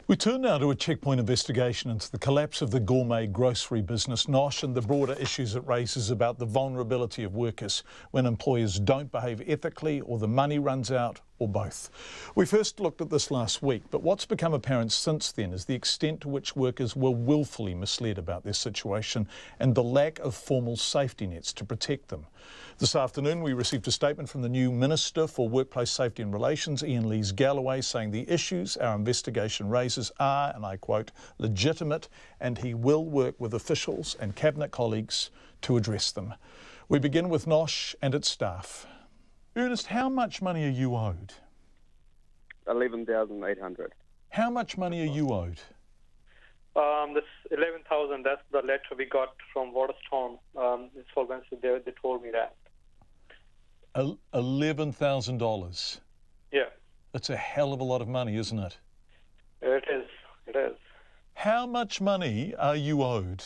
We turn now to a checkpoint investigation into the collapse of the gourmet grocery business Nosh and the broader issues it raises about the vulnerability of workers when employers don't behave ethically or the money runs out or both. We first looked at this last week, but what's become apparent since then is the extent to which workers were willfully misled about their situation and the lack of formal safety nets to protect them. This afternoon we received a statement from the new Minister for Workplace Safety and Relations, Ian Lees-Galloway, saying the issues our investigation raises are, and I quote, legitimate, and he will work with officials and Cabinet colleagues to address them. We begin with Nosh and its staff. Ernest, how much money are you owed? 11,800. How much money are you owed? This 11,000. That's the letter we got from Waterstone. Insolvency. They told me that. $11,000. Yeah. That's a hell of a lot of money, isn't it? It is. It is. How much money are you owed?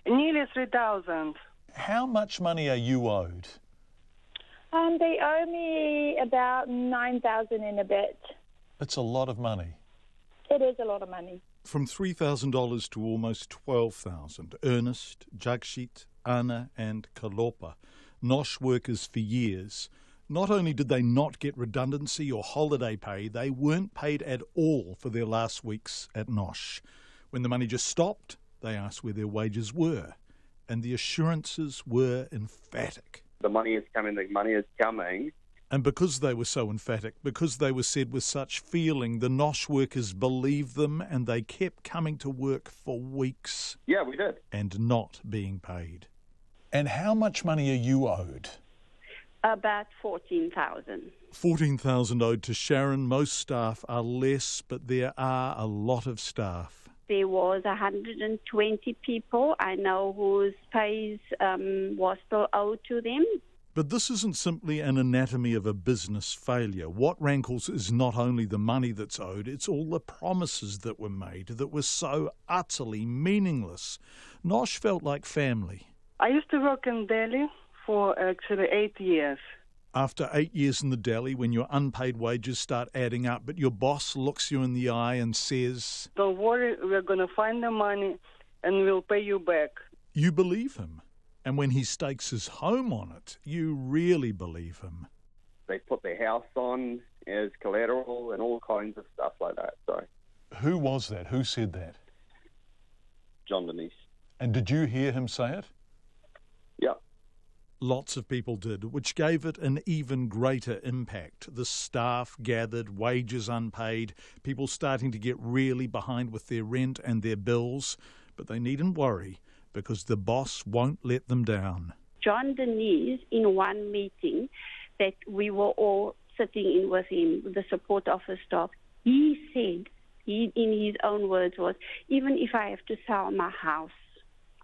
Nearly 3,000. How much money are you owed? They owe me about 9,000 and a bit. It's a lot of money. It is a lot of money. From $3,000 to almost $12,000. Ernest, Jagshit, Anna and Kalopa, Nosh workers for years. Not only did they not get redundancy or holiday pay, they weren't paid at all for their last weeks at Nosh. When the money just stopped, they asked where their wages were, and the assurances were emphatic. The money is coming, the money is coming. And because they were so emphatic, because they were said with such feeling, the Nosh workers believed them and they kept coming to work for weeks. Yeah, we did. And not being paid. And how much money are you owed? About 14,000. 14,000 owed to Sharon. Most staff are less, but there are a lot of staff. There was 120 people I know whose pays was still owed to them. But this isn't simply an anatomy of a business failure. What rankles is not only the money that's owed, it's all the promises that were made that were so utterly meaningless. Nosh felt like family. I used to work in Delhi for actually 8 years. After 8 years in the deli, when your unpaid wages start adding up, but your boss looks you in the eye and says, "Don't worry, we're going to find the money and we'll pay you back." You believe him. And when he stakes his home on it, you really believe him. They put their house on as collateral and all kinds of stuff like that. So, who was that? Who said that? John Denise. And did you hear him say it? Yeah. Lots of people did, which gave it an even greater impact. The staff gathered, wages unpaid, people starting to get really behind with their rent and their bills. But they needn't worry, because the boss won't let them down. John Denise, in one meeting that we were all sitting in with him, the support office staff, he said, in his own words was, even if I have to sell my house,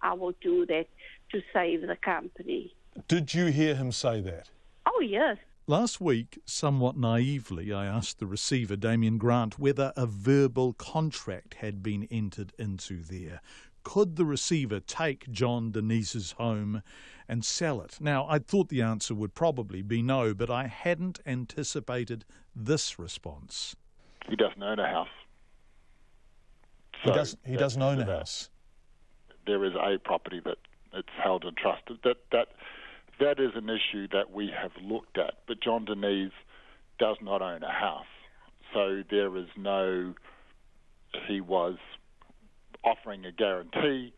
I will do that to save the company. Did you hear him say that? Oh, yes. Last week, somewhat naively, I asked the receiver, Damien Grant, whether a verbal contract had been entered into there. Could the receiver take John Denise's home and sell it? Now, I thought the answer would probably be no, but I hadn't anticipated this response. He doesn't own a house. He doesn't own a house. There is a property that it's held and trusted. That is an issue that we have looked at, but John Denise does not own a house. So there is no, he was offering a guarantee,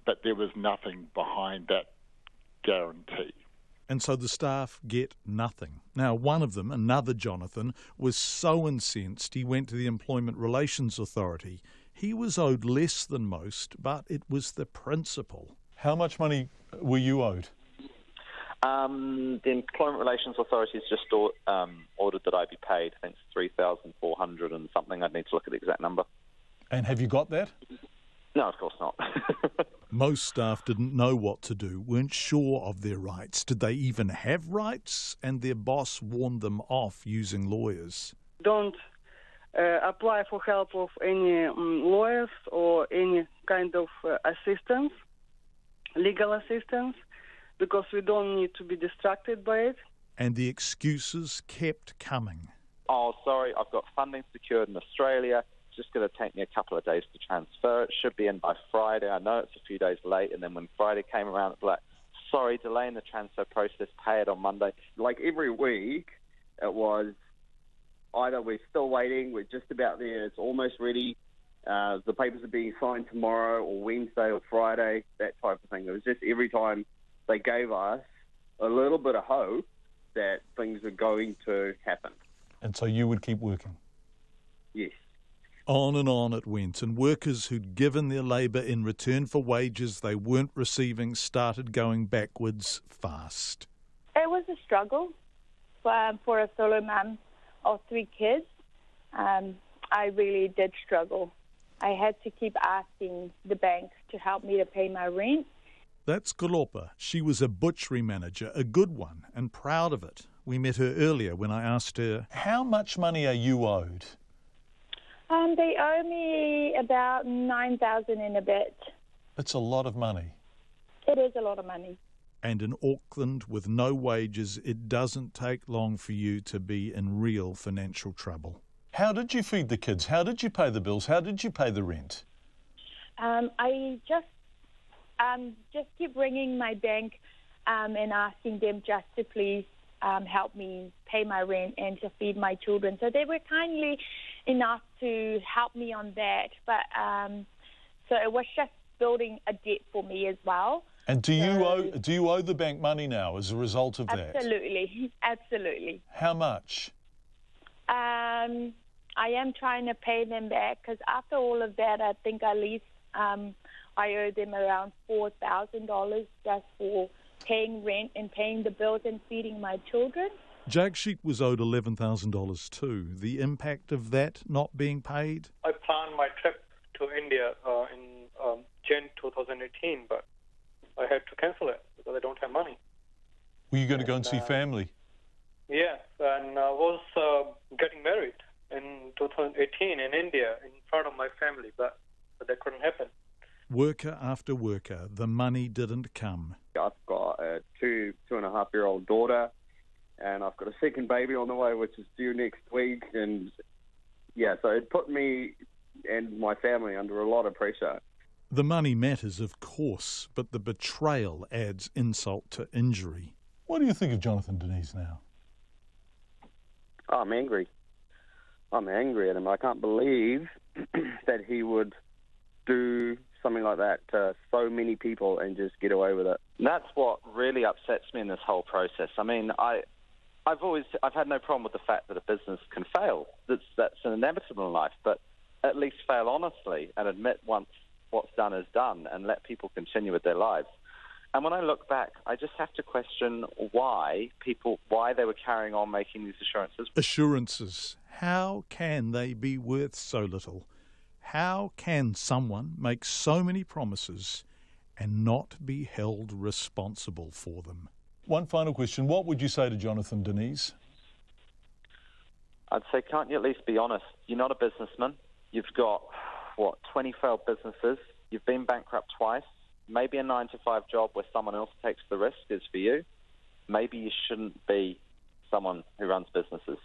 but there was nothing behind that guarantee. And so the staff get nothing. Now, one of them, another Jonathan, was so incensed he went to the Employment Relations Authority. He was owed less than most, but it was the principle. How much money were you owed? The Employment Relations Authority has just ordered that I be paid. I think it's 3,400 and something. I'd need to look at the exact number. And have you got that? No, of course not. Most staff didn't know what to do, weren't sure of their rights. Did they even have rights? And their boss warned them off using lawyers. Don't apply for help of any lawyers or any kind of assistance, legal assistance, because we don't need to be distracted by it. And the excuses kept coming. Oh, sorry, I've got funding secured in Australia to just going to take me a couple of days to transfer. It should be in by Friday. I know it's a few days late. And then when Friday came around, it's like, sorry, delaying the transfer process, pay it on Monday. Like every week, it was either we're still waiting, we're just about there, it's almost ready, the papers are being signed tomorrow or Wednesday or Friday, that type of thing. It was just every time they gave us a little bit of hope that things were going to happen. And so you would keep working? Yes. On and on it went, and workers who'd given their labour in return for wages they weren't receiving started going backwards fast. It was a struggle for a solo mum of 3 kids. I really did struggle. I had to keep asking the bank to help me to pay my rent. That's Kalopa. She was a butchery manager, a good one, and proud of it. We met her earlier when I asked her, how much money are you owed? They owe me about $9,000 and a bit. That's a lot of money. It is a lot of money. And in Auckland, with no wages, it doesn't take long for you to be in real financial trouble. How did you feed the kids? How did you pay the bills? How did you pay the rent? I just keep ringing my bank and asking them just to please help me pay my rent and to feed my children. So they were kindly enough to help me on that. But so it was just building a debt for me as well. And do you owe the bank money now as a result of that? Absolutely, absolutely. How much? I am trying to pay them back because after all of that, I think at least I owe them around $4,000 just for paying rent and paying the bills and feeding my children. Jagsheet was owed $11,000 too. The impact of that not being paid? I planned my trip to India in Jan 2018, but I had to cancel it because I don't have money. Were you going to go and see family? Yeah, and I was getting married in 2018 in India in front of my family, but that couldn't happen. Worker after worker, the money didn't come. I've got a 2.5-year-old daughter, and I've got a second baby on the way, which is due next week. And yeah, so it put me and my family under a lot of pressure. The money matters, of course, but the betrayal adds insult to injury. What do you think of Jonathan Denise now? I'm angry. I'm angry at him. I can't believe that he would do something like that to so many people and just get away with it. That's what really upsets me in this whole process. I mean, I've had no problem with the fact that a business can fail. That's an inevitable in life, but at least fail honestly and admit once what's done is done and let people continue with their lives. And when I look back, I just have to question why they were carrying on making these assurances. Assurances. How can they be worth so little? How can someone make so many promises and not be held responsible for them? One final question. What would you say to Jonathan Denise? I'd say, can't you at least be honest? You're not a businessman. You've got, 20 failed businesses. You've been bankrupt twice. Maybe a 9-to-5 job where someone else takes the risk is for you. Maybe you shouldn't be someone who runs businesses.